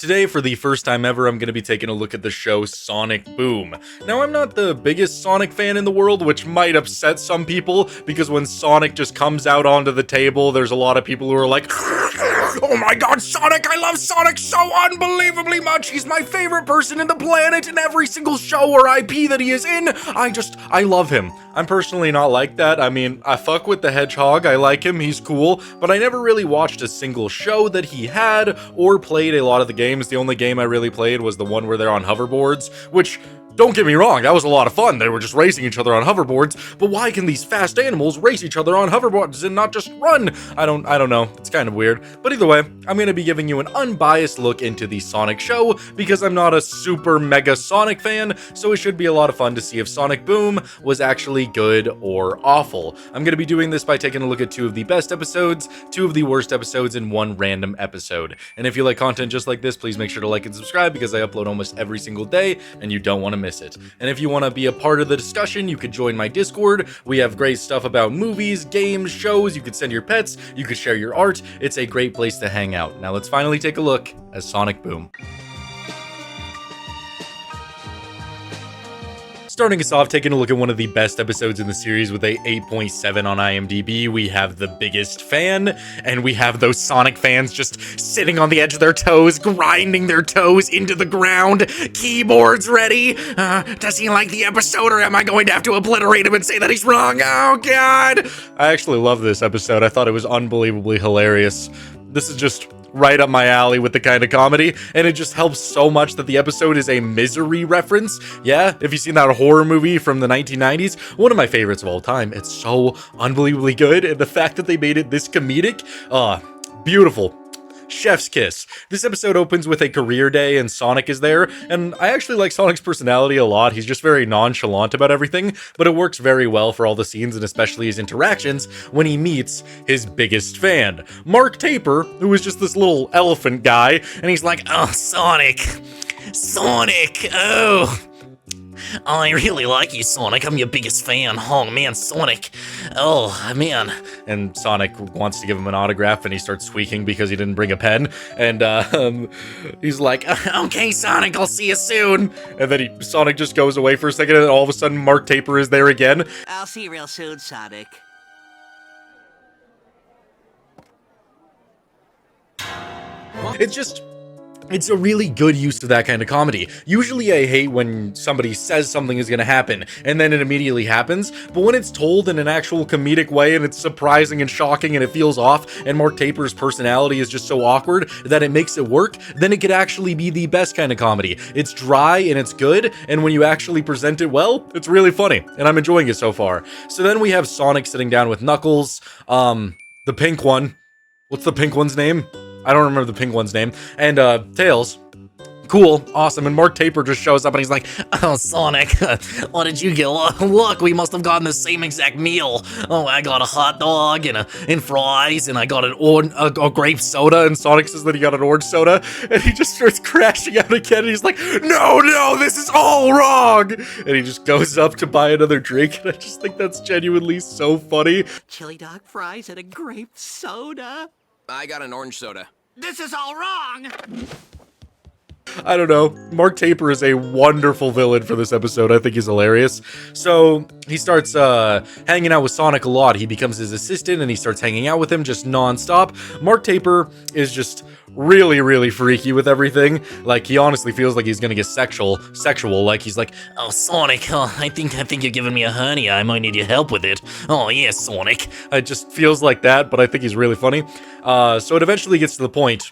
Today, for the first time ever, I'm going to be taking a look at the show Sonic Boom. Now, I'm not the biggest Sonic fan in the world, which might upset some people, because when Sonic just comes out onto the table, there's a lot of people who are like, oh my god, Sonic! I love Sonic so unbelievably much! He's my favorite person in the planet in every single show or IP that he is in! I love him. I'm personally not like that. I mean, I fuck with the Hedgehog, I like him, he's cool, but I never really watched a single show that he had, or played a lot of the games. The only game I really played was the one where they're on hoverboards, which, don't get me wrong, that was a lot of fun. They were just racing each other on hoverboards, but why can these fast animals race each other on hoverboards and not just run? I don't know. It's kind of weird. But either way, I'm going to be giving you an unbiased look into the Sonic show because I'm not a super mega Sonic fan, so it should be a lot of fun to see if Sonic Boom was actually good or awful. I'm going to be doing this by taking a look at 2 of the best episodes, 2 of the worst episodes, and 1 random episode. And if you like content just like this, please make sure to like and subscribe because I upload almost every single day and you don't want to miss it. And if you want to be a part of the discussion, you could join my Discord. We have great stuff about movies, games, shows. You could send your pets, you could share your art. It's a great place to hang out. Now let's finally take a look at Sonic Boom. Starting us off, taking a look at one of the best episodes in the series with a 8.7 on IMDb, we have The Biggest Fan, and we have those Sonic fans just sitting on the edge of their toes, grinding their toes into the ground, keyboards ready. Does he like the episode, or am I going to have to obliterate him and say that he's wrong? Oh, God! I actually love this episode. I thought it was unbelievably hilarious. This is just right up my alley with the kind of comedy, and it just helps so much that the episode is a Misery reference. Yeah, if you've seen that horror movie from the 1990s, one of my favorites of all time. It's so unbelievably good, and the fact that they made it this comedic, beautiful. Chef's kiss. This episode opens with a career day and Sonic is there, and I actually like Sonic's personality a lot. He's just very nonchalant about everything, but it works very well for all the scenes and especially his interactions when he meets his biggest fan, Mark Taper, who is just this little elephant guy, and he's like, oh, Sonic, oh, I really like you, Sonic. I'm your biggest fan. Oh, man, Sonic. Oh, man. And Sonic wants to give him an autograph, and he starts squeaking because he didn't bring a pen. And he's like, okay, Sonic, I'll see you soon. And then Sonic just goes away for a second, and then all of a sudden, Mark Taper is there again. I'll see you real soon, Sonic. It's a really good use of that kind of comedy. Usually I hate when somebody says something is going to happen, and then it immediately happens, but when it's told in an actual comedic way, and it's surprising and shocking, and it feels off, and Mark Taper's personality is just so awkward that it makes it work, then it could actually be the best kind of comedy. It's dry, and it's good, and when you actually present it well, it's really funny, and I'm enjoying it so far. So then we have Sonic sitting down with Knuckles, the pink one. What's the pink one's name? I don't remember the pink one's name. And, Tails. Cool, awesome, and Mark Taper just shows up and he's like, oh, Sonic, what did you get? Look, we must have gotten the same exact meal. Oh, I got a hot dog and fries, and I got a grape soda, and Sonic says that he got an orange soda, and he just starts crashing out again, and he's like, no, this is all wrong! And he just goes up to buy another drink, and I just think that's genuinely so funny. Chili dog fries and a grape soda. I got an orange soda. This is all wrong! I don't know. Mark Taper is a wonderful villain for this episode. I think he's hilarious. So he starts hanging out with Sonic a lot. He becomes his assistant and he starts hanging out with him just nonstop. Mark Taper is just really, really freaky with everything. Like, he honestly feels like he's gonna get sexual. Like, he's like, oh, Sonic, I think you're giving me a hernia. I might need your help with it. Oh, yeah, Sonic. It just feels like that, but I think he's really funny. So it eventually gets to the point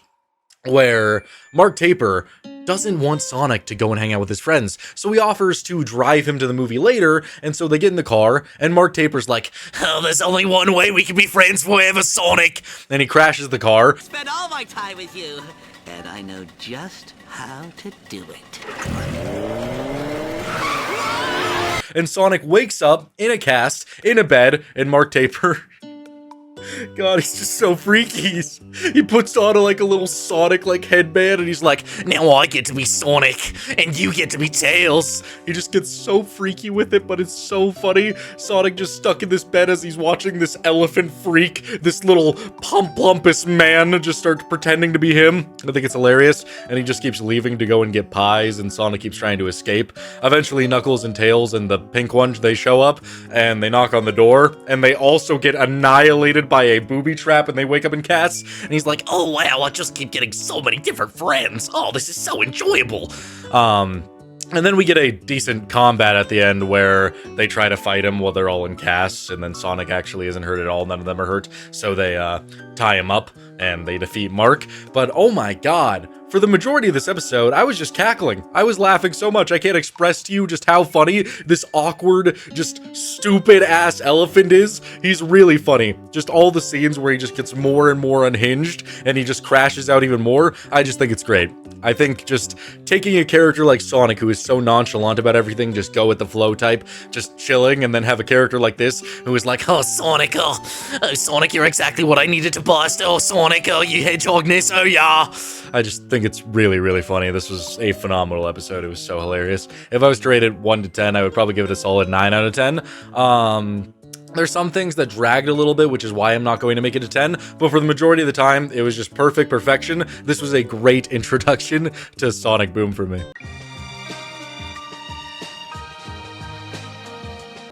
where Mark Taper doesn't want Sonic to go and hang out with his friends, so he offers to drive him to the movie later, and so they get in the car, and Mark Taper's like, oh, there's only one way we can be friends forever, Sonic! And he crashes the car. Spend all my time with you, and I know just how to do it. And Sonic wakes up in a cast, in a bed, and Mark Taper God, he's just so freaky. He puts on like a little Sonic like headband and he's like, now I get to be Sonic and you get to be Tails. He just gets so freaky with it, but it's so funny. Sonic just stuck in this bed as he's watching this elephant freak, this little plumpus man just start pretending to be him. I think it's hilarious. And he just keeps leaving to go and get pies and Sonic keeps trying to escape. Eventually Knuckles and Tails and the pink one, they show up and they knock on the door and they also get annihilated by a booby trap and they wake up in cats. And he's like, oh wow, I just keep getting so many different friends. Oh, this is so enjoyable. And then we get a decent combat at the end where they try to fight him while they're all in casts, and then Sonic actually isn't hurt at all, none of them are hurt, so they tie him up and they defeat Mark. But oh my god, for the majority of this episode, I was just cackling. I was laughing so much, I can't express to you just how funny this awkward, just stupid-ass elephant is. He's really funny. Just all the scenes where he just gets more and more unhinged, and he just crashes out even more, I just think it's great. I think just taking a character like Sonic, who is so nonchalant about everything, just go with the flow type, just chilling, and then have a character like this, who is like, oh, Sonic, Sonic, you're exactly what I needed to bust. Oh, Sonic, oh, you hedgehogness, oh, yeah. I just think it's really, really funny. This was a phenomenal episode. It was so hilarious. If I was to rate it 1 to 10, I would probably give it a solid 9 out of 10. There's some things that dragged a little bit, which is why I'm not going to make it a 10, but for the majority of the time, it was just perfection. This was a great introduction to Sonic Boom for me.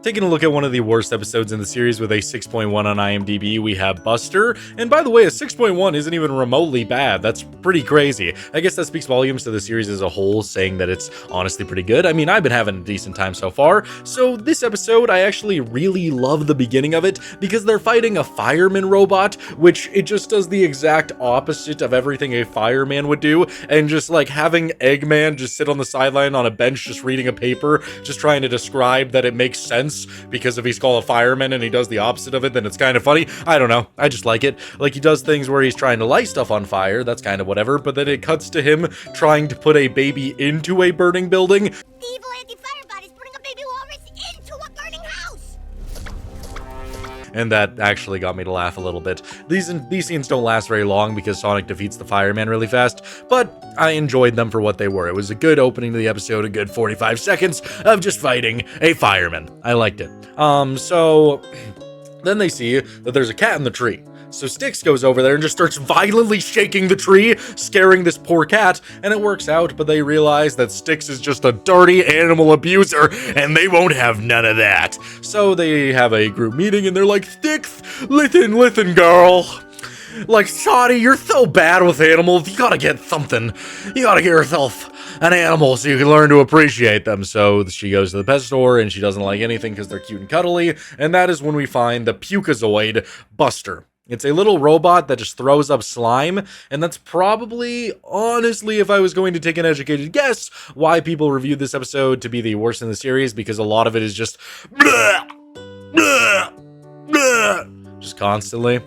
Taking a look at one of the worst episodes in the series with a 6.1 on IMDb, we have Buster. And by the way, a 6.1 isn't even remotely bad. That's pretty crazy. I guess that speaks volumes to the series as a whole, saying that it's honestly pretty good. I mean, I've been having a decent time so far. So this episode, I actually really love the beginning of it because they're fighting a fireman robot, which it just does the exact opposite of everything a fireman would do. And just like having Eggman just sit on the sideline on a bench just reading a paper, just trying to describe that it makes sense because if he's called a fireman and he does the opposite of it, then it's kind of funny. I don't know. I just like it. Like, he does things where he's trying to light stuff on fire. That's kind of whatever. But then it cuts to him trying to put a baby into a burning building. The evil anti-fire bot is putting a baby walrus into a burning house! And that actually got me to laugh a little bit. These scenes don't last very long because Sonic defeats the fireman really fast, but I enjoyed them for what they were. It was a good opening to the episode, a good 45 seconds of just fighting a fireman. I liked it. So then they see that there's a cat in the tree. So Styx goes over there and just starts violently shaking the tree, scaring this poor cat, and it works out, but they realize that Styx is just a dirty animal abuser, and they won't have none of that. So they have a group meeting, and they're like, Styx, listen, girl. Like, Shotty, you're so bad with animals, you gotta get something. You gotta get yourself an animal so you can learn to appreciate them. So she goes to the pet store, and she doesn't like anything because they're cute and cuddly, and that is when we find the Pukazoid Buster. It's a little robot that just throws up slime, and that's probably, honestly, if I was going to take an educated guess, why people reviewed this episode to be the worst in the series, because a lot of it is just bleh, bleh, bleh, just constantly.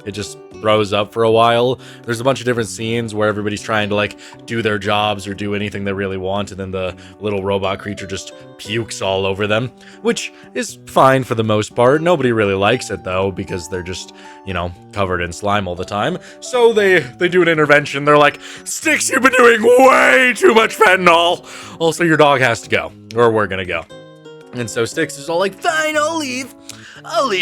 It just throws up for a while. There's a bunch of different scenes where everybody's trying to like do their jobs or do anything they really want, and then the little robot creature just pukes all over them, which is fine for the most part. Nobody really likes it though, because they're just, you know, covered in slime all the time. So they do an intervention. They're like, Styx, you've been doing way too much fentanyl. Also, your dog has to go, or we're gonna go. And so Styx is all like, fine, I'll leave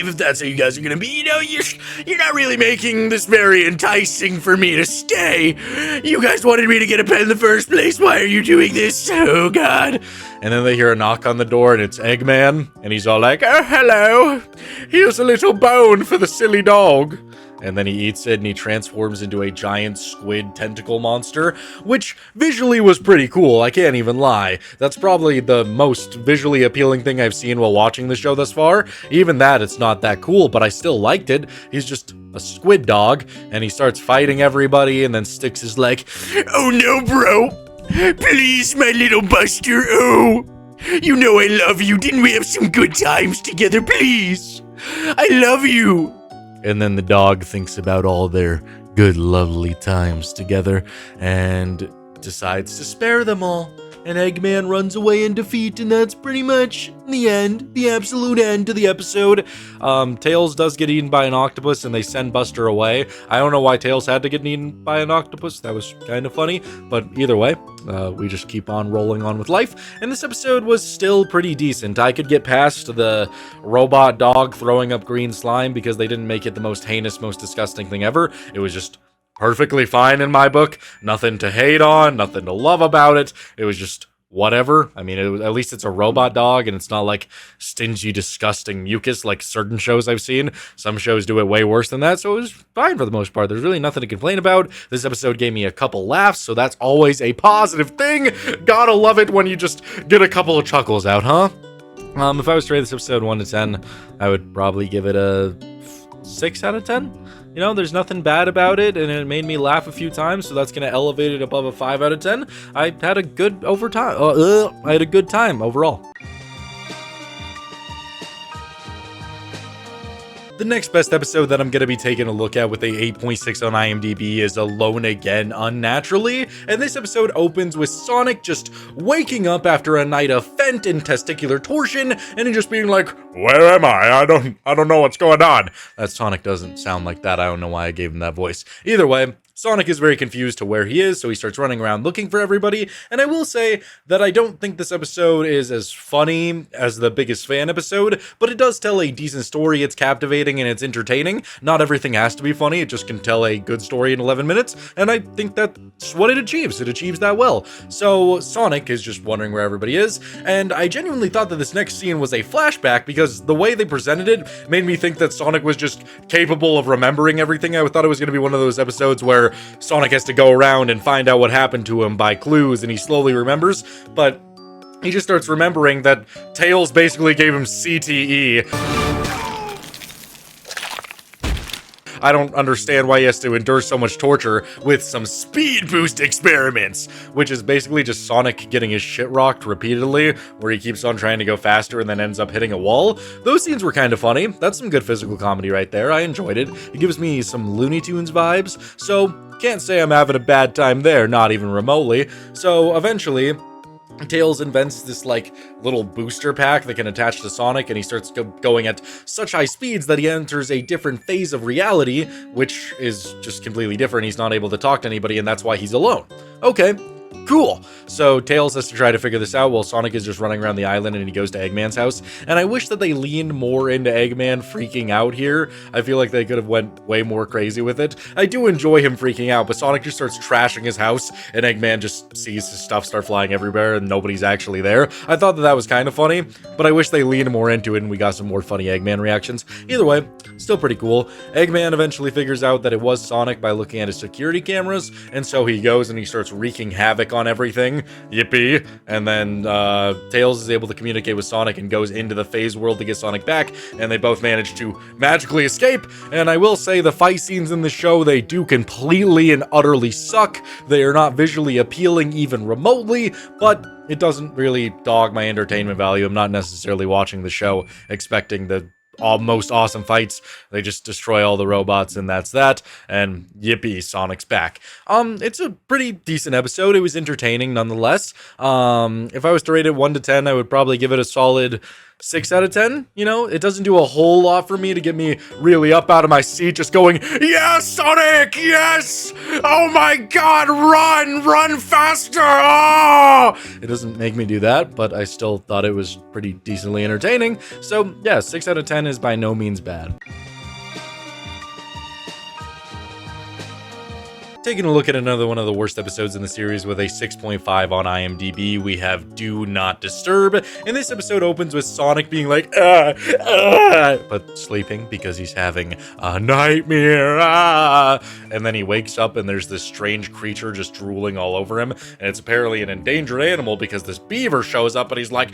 if that's how you guys are gonna be. You know, you're not really making this very enticing for me to stay. You guys wanted me to get a pet in the first place. Why are you doing this? Oh, God. And then they hear a knock on the door, and it's Eggman. And he's all like, oh, hello. Here's a little bone for the silly dog. And then he eats it, and he transforms into a giant squid tentacle monster, which visually was pretty cool, I can't even lie. That's probably the most visually appealing thing I've seen while watching the show thus far. Even that, it's not that cool, but I still liked it. He's just a squid dog, and he starts fighting everybody, and then Styx is like, oh no, bro. Please, my little Buster, oh. You know I love you. Didn't we have some good times together, please? I love you. And then the dog thinks about all their good, lovely times together and decides to spare them all. and Eggman runs away in defeat, and that's pretty much the end, the absolute end to the episode. Tails does get eaten by an octopus, and they send Buster away. I don't know why Tails had to get eaten by an octopus. That was kind of funny, but either way, we just keep on rolling on with life, and this episode was still pretty decent. I could get past the robot dog throwing up green slime because they didn't make it the most heinous, most disgusting thing ever. It was just perfectly fine in my book. Nothing to hate on, nothing to love about it. It was just whatever. I mean, at least it's a robot dog, and it's not like stingy, disgusting mucus like certain shows I've seen. Some shows do it way worse than that, so it was fine for the most part. There's really nothing to complain about. This episode gave me a couple laughs, so that's always a positive thing. Gotta love it when you just get a couple of chuckles out, huh? If I was to rate this episode 1 to 10, I would probably give it a 6 out of 10. You know, there's nothing bad about it, and it made me laugh a few times, so that's going to elevate it above a 5 out of 10. I had a good time overall. The next best episode that I'm going to be taking a look at with a 8.6 on IMDb is Alone Again Unnaturally, and this episode opens with Sonic just waking up after a night of Fent and testicular torsion, and he just being like, "Where am I? I don't know what's going on." That Sonic doesn't sound like that. I don't know why I gave him that voice. Either way, Sonic is very confused to where he is, so he starts running around looking for everybody, and I will say that I don't think this episode is as funny as the Biggest Fan episode, but it does tell a decent story. It's captivating and it's entertaining. Not everything has to be funny, it just can tell a good story in 11 minutes, and I think that's what it achieves. It achieves that well. So Sonic is just wondering where everybody is, and I genuinely thought that this next scene was a flashback because the way they presented it made me think that Sonic was just capable of remembering everything. I thought it was going to be one of those episodes where Sonic has to go around and find out what happened to him by clues, and he slowly remembers, but he just starts remembering that Tails basically gave him CTE. I don't understand why he has to endure so much torture with some speed boost experiments, which is basically just Sonic getting his shit rocked repeatedly, where he keeps on trying to go faster and then ends up hitting a wall. Those scenes were kind of funny. That's some good physical comedy right there. I enjoyed it. It gives me some Looney Tunes vibes, so can't say I'm having a bad time there, not even remotely. So eventually, Tails invents this, like, little booster pack that can attach to Sonic, and he starts going at such high speeds that he enters a different phase of reality, which is just completely different. He's not able to talk to anybody, and that's why he's alone. Okay, cool. So Tails has to try to figure this out while Sonic is just running around the island, and he goes to Eggman's house. And I wish that they leaned more into Eggman freaking out here. I feel like they could have went way more crazy with it. I do enjoy him freaking out, but Sonic just starts trashing his house, and Eggman just sees his stuff start flying everywhere, and nobody's actually there. I thought that was kind of funny, but I wish they leaned more into it, and we got some more funny Eggman reactions. Either way, still pretty cool. Eggman eventually figures out that it was Sonic by looking at his security cameras, and so he goes and he starts wreaking havoc on everything. Yippee. And then Tails is able to communicate with Sonic and goes into the phase world to get Sonic back, and they both manage to magically escape. And I will say the fight scenes in the show, they do completely and utterly suck. They are not visually appealing even remotely, but it doesn't really dog my entertainment value. I'm not necessarily watching the show expecting the most awesome fights. They just destroy all the robots, and that's that. And yippee, Sonic's back. It's a pretty decent episode. It was entertaining nonetheless. If I was to rate it 1 to 10, I would probably give it a solid 6 out of 10. You know, it doesn't do a whole lot for me to get me really up out of my seat, just going, "Yes, Sonic, yes! Oh my god, run faster!" Oh! It doesn't make me do that, but I still thought it was pretty decently entertaining. So yeah, 6 out of 10 is by no means bad. Taking a look at another one of the worst episodes in the series with a 6.5 on IMDb, we have Do Not Disturb. And this episode opens with Sonic being like, but sleeping because he's having a nightmare. And then he wakes up and there's this strange creature just drooling all over him. And it's apparently an endangered animal because this beaver shows up and he's like,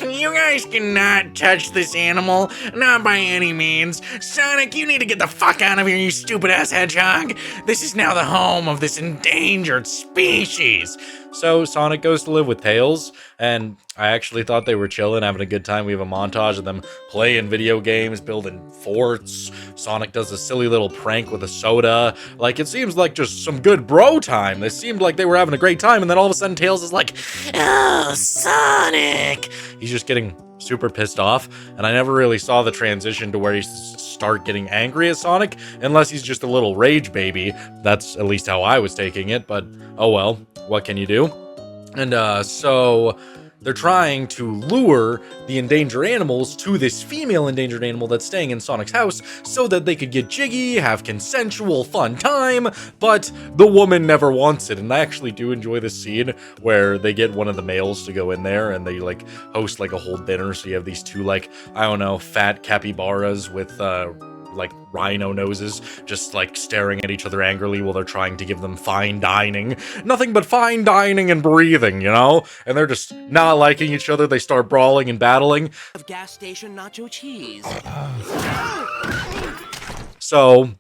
you guys cannot touch this animal. Not by any means. Sonic, you need to get the fuck out of here, you stupid ass hedgehog. This is not now the home of this endangered species. So Sonic goes to live with Tails, and I actually thought they were chilling, having a good time. We have a montage of them playing video games, building forts. Sonic does a silly little prank with a soda. Like, it seems like just some good bro time. They seemed like they were having a great time, and then all of a sudden Tails is like, "Oh, Sonic!" He's just getting super pissed off, and I never really saw the transition to where he start getting angry at Sonic, unless he's just a little rage baby. That's at least how I was taking it, but oh well, what can you do? And so they're trying to lure the endangered animals to this female endangered animal that's staying in Sonic's house so that they could get jiggy, have consensual fun time, but the woman never wants it. And I actually do enjoy this scene where they get one of the males to go in there and they like host like a whole dinner. So you have these two like, I don't know, fat capybaras with like rhino noses just like staring at each other angrily while they're trying to give them fine dining. Nothing but fine dining and breathing, you know? And they're just not liking each other. They start brawling and battling. Of gas station nacho cheese. So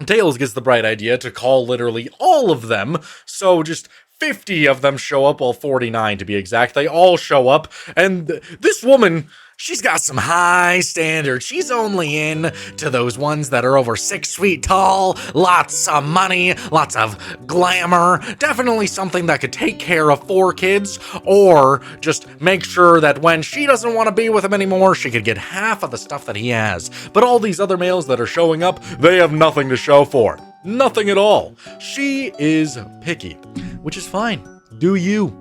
Tails gets the bright idea to call literally all of them. So just 50 of them show up, well, 49 to be exact. They all show up, and this woman, she's got some high standards. She's only in to those ones that are over 6 feet tall, lots of money, lots of glamour, definitely something that could take care of 4 kids, or just make sure that when she doesn't want to be with him anymore, she could get half of the stuff that he has. But all these other males that are showing up, they have nothing to show for. Nothing at all. She is picky, which is fine. Do you,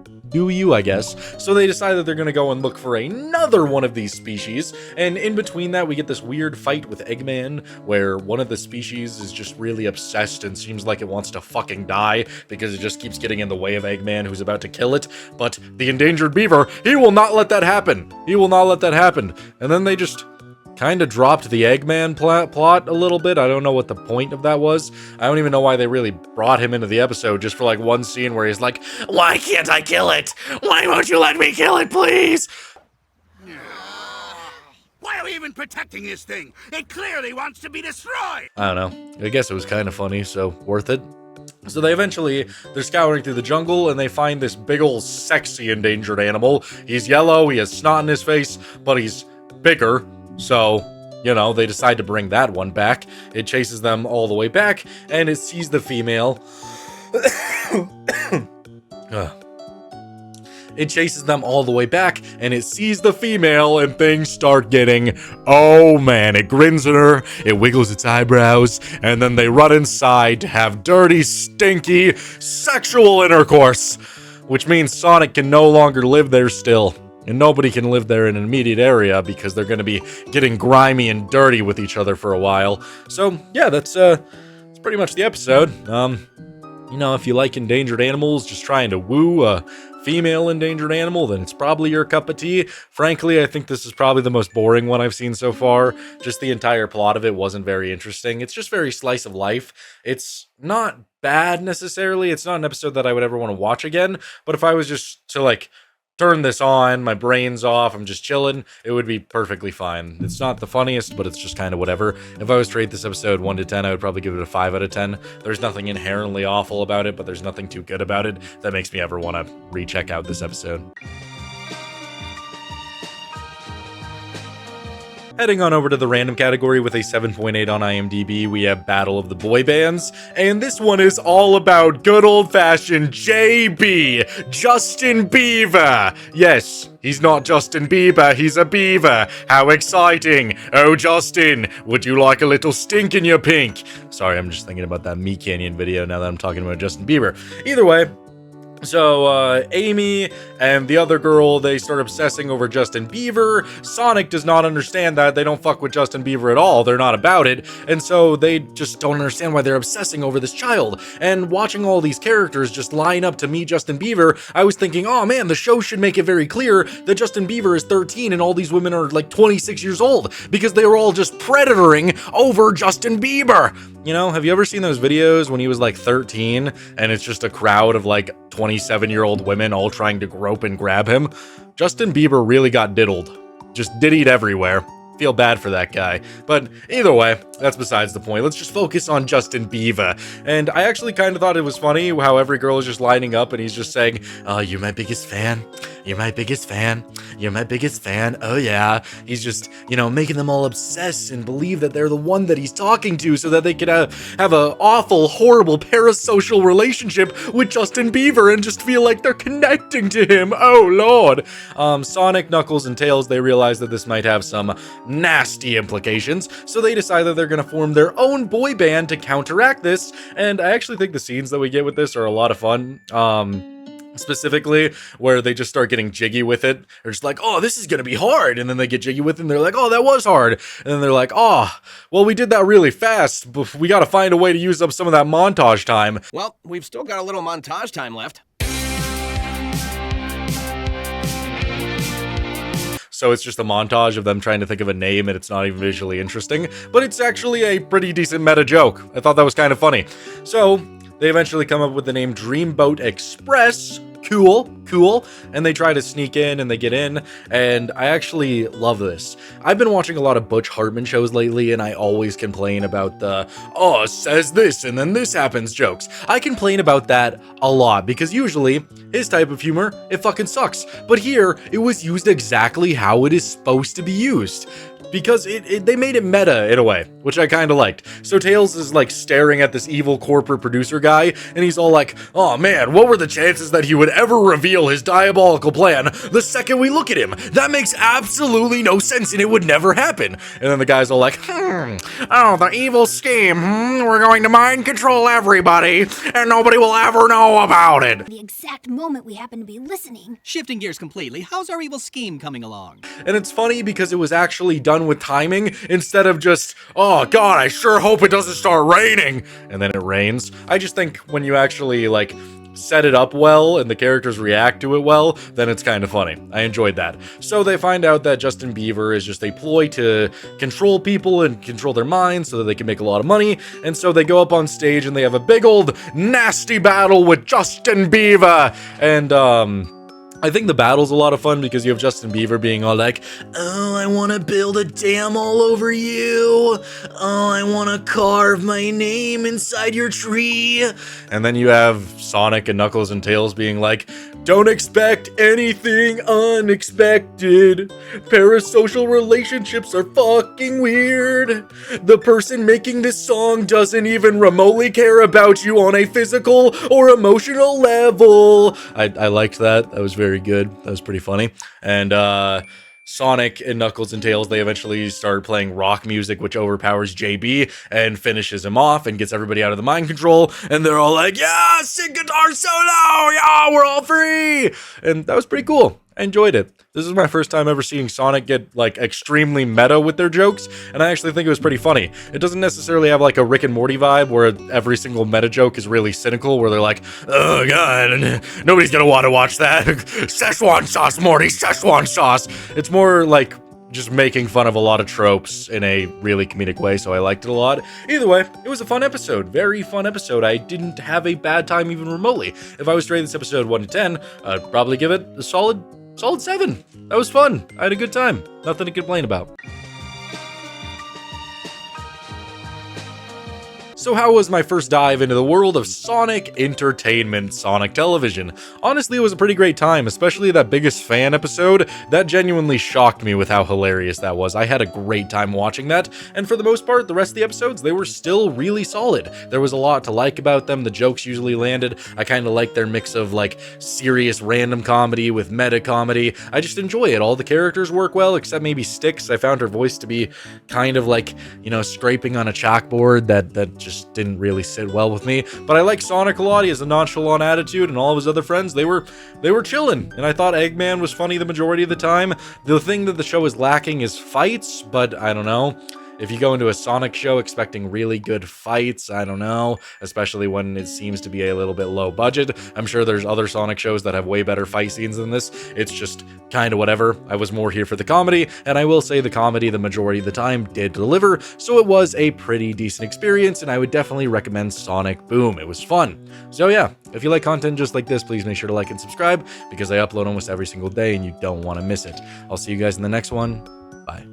I guess. So they decide that they're gonna go and look for another one of these species, and in between that we get this weird fight with Eggman, where one of the species is just really obsessed and seems like it wants to fucking die, because it just keeps getting in the way of Eggman, who's about to kill it. But the endangered beaver, he will not let that happen. He will not let that happen. And then they just kind of dropped the Eggman plot a little bit. I don't know what the point of that was. I don't even know why they really brought him into the episode, just for like one scene where he's like, "Why can't I kill it? Why won't you let me kill it, please?" Why are we even protecting this thing? It clearly wants to be destroyed! I don't know. I guess it was kind of funny, so worth it. So they're scouring through the jungle and they find this big old sexy endangered animal. He's yellow, he has snot in his face, but he's bigger. So, you know, they decide to bring that one back. It chases them all the way back, and it sees the female. It chases them all the way back, and it sees the female, and things start getting, oh man, it grins at her, it wiggles its eyebrows, and then they run inside to have dirty, stinky, sexual intercourse, which means Sonic can no longer live there still. And nobody can live there in an immediate area because they're going to be getting grimy and dirty with each other for a while. So, yeah, that's pretty much the episode. You know, if you like endangered animals, just trying to woo a female endangered animal, then it's probably your cup of tea. Frankly, I think this is probably the most boring one I've seen so far. Just the entire plot of it wasn't very interesting. It's just very slice of life. It's not bad necessarily. It's not an episode that I would ever want to watch again. But if I was just to, like, turn this on, my brain's off, I'm just chilling, it would be perfectly fine. It's not the funniest, but it's just kind of whatever. If I was to rate this episode 1 to 10, I would probably give it a 5 out of 10. There's nothing inherently awful about it, but there's nothing too good about it that makes me ever want to recheck out this episode. Heading on over to the random category with a 7.8 on IMDb, we have Battle of the Boy Bands, and this one is all about good old-fashioned JB, Justin Bieber. Yes, he's not Justin Bieber, he's a beaver. How exciting. Oh, Justin, would you like a little stink in your pink? Sorry, I'm just thinking about that Me Canyon video now that I'm talking about Justin Bieber. Either way, so, Amy and the other girl, they start obsessing over Justin Bieber. Sonic does not understand that. They don't fuck with Justin Bieber at all. They're not about it. And so they just don't understand why they're obsessing over this child. And watching all these characters just line up to meet Justin Bieber, I was thinking, oh man, the show should make it very clear that Justin Bieber is 13 and all these women are like 26 years old because they were all just predatoring over Justin Bieber. You know, have you ever seen those videos when he was like 13 and it's just a crowd of like 27-year-old women all trying to grope and grab him? Justin Bieber really got diddled. Just diddied everywhere. feel bad for that guy. But either way, that's besides the point. Let's just focus on Justin Bieber. And I actually kind of thought it was funny how every girl is just lining up and he's just saying, "Oh, you're my biggest fan. You're my biggest fan. You're my biggest fan. Oh yeah." He's just, making them all obsess and believe that they're the one that he's talking to so that they could have a awful, horrible parasocial relationship with Justin Bieber and just feel like they're connecting to him. Oh lord. Sonic, Knuckles, and Tails, they realize that this might have some nasty implications, so they decide that they're going to form their own boy band to counteract this, and I actually think the scenes that we get with this are a lot of fun. Specifically where they just start getting jiggy with it. They're just like, "Oh, this is gonna be hard," and then they get jiggy with it and they're like, "Oh, that was hard," and then they're like, "Oh, well, we did that really fast, but we gotta find a way to use up some of that montage time." Well, we've still got a little montage time left. So it's just a montage of them trying to think of a name, and it's not even visually interesting, but it's actually a pretty decent meta joke. I thought that was kind of funny. So they eventually come up with the name Dreamboat Express. Cool. And they try to sneak in and they get in, and I actually love this. I've been watching a lot of Butch Hartman shows lately, and I always complain about the, "Oh, says this and then this happens" jokes. I complain about that a lot because usually his type of humor, it fucking sucks. But here, it was used exactly how it is supposed to be used. Because they made it meta in a way, which I kind of liked. So Tails is like staring at this evil corporate producer guy, and he's all like, "Oh man, what were the chances that he would ever reveal his diabolical plan the second we look at him? That makes absolutely no sense, and it would never happen." And then the guy's all like, "Oh, the evil scheme, we're going to mind control everybody, and nobody will ever know about it." The exact moment we happen to be listening. Shifting gears completely, how's our evil scheme coming along? And it's funny because it was actually done with timing instead of just, "Oh god, I sure hope it doesn't start raining," and then it rains. I just think when you actually set it up well and the characters react to it well, then it's kind of funny. I enjoyed that. So they find out that Justin Bieber is just a ploy to control people and control their minds so that they can make a lot of money, and so they go up on stage and they have a big old nasty battle with Justin Bieber, and I think the battle's a lot of fun because you have Justin Bieber being all like, "Oh, I want to build a dam all over you. Oh, I want to carve my name inside your tree." And then you have Sonic and Knuckles and Tails being like, "Don't expect anything unexpected. Parasocial relationships are fucking weird. The person making this song doesn't even remotely care about you on a physical or emotional level." I liked that. That was very good. That was pretty funny. And Sonic and Knuckles and Tails, they eventually start playing rock music, which overpowers JB and finishes him off and gets everybody out of the mind control. And they're all like, "Yeah, sing guitar solo! Yeah, we're all free!" And that was pretty cool. I enjoyed it. This is my first time ever seeing Sonic get extremely meta with their jokes, and I actually think it was pretty funny. It doesn't necessarily have a Rick and Morty vibe where every single meta joke is really cynical, where they're like, "Oh god, nobody's gonna want to watch that. Szechuan sauce, Morty, Szechuan sauce." It's more just making fun of a lot of tropes in a really comedic way, so I liked it a lot. Either way, it was a fun episode. Very fun episode. I didn't have a bad time even remotely. If I was to rate this episode 1 to 10, I'd probably give it a solid 7. That was fun. I had a good time. Nothing to complain about. So how was my first dive into the world of Sonic entertainment, Sonic television? Honestly, it was a pretty great time, especially that biggest fan episode. That genuinely shocked me with how hilarious that was. I had a great time watching that, and for the most part, the rest of the episodes, they were still really solid. There was a lot to like about them. The jokes usually landed. I kind of liked their mix of serious random comedy with meta comedy. I just enjoy it. All the characters work well, except maybe Styx. I found her voice to be kind of scraping on a chalkboard that just didn't really sit well with me. But I like Sonic a lot. He has a nonchalant attitude, and all of his other friends, they were chilling. And I thought Eggman was funny the majority of the time. The thing that the show is lacking is fights, but I don't know. If you go into a Sonic show expecting really good fights, I don't know, especially when it seems to be a little bit low budget. I'm sure there's other Sonic shows that have way better fight scenes than this. It's just kind of whatever. I was more here for the comedy, and I will say the comedy the majority of the time did deliver, so it was a pretty decent experience, and I would definitely recommend Sonic Boom. It was fun. So yeah, if you like content just like this, please make sure to like and subscribe, because I upload almost every single day, and you don't want to miss it. I'll see you guys in the next one. Bye.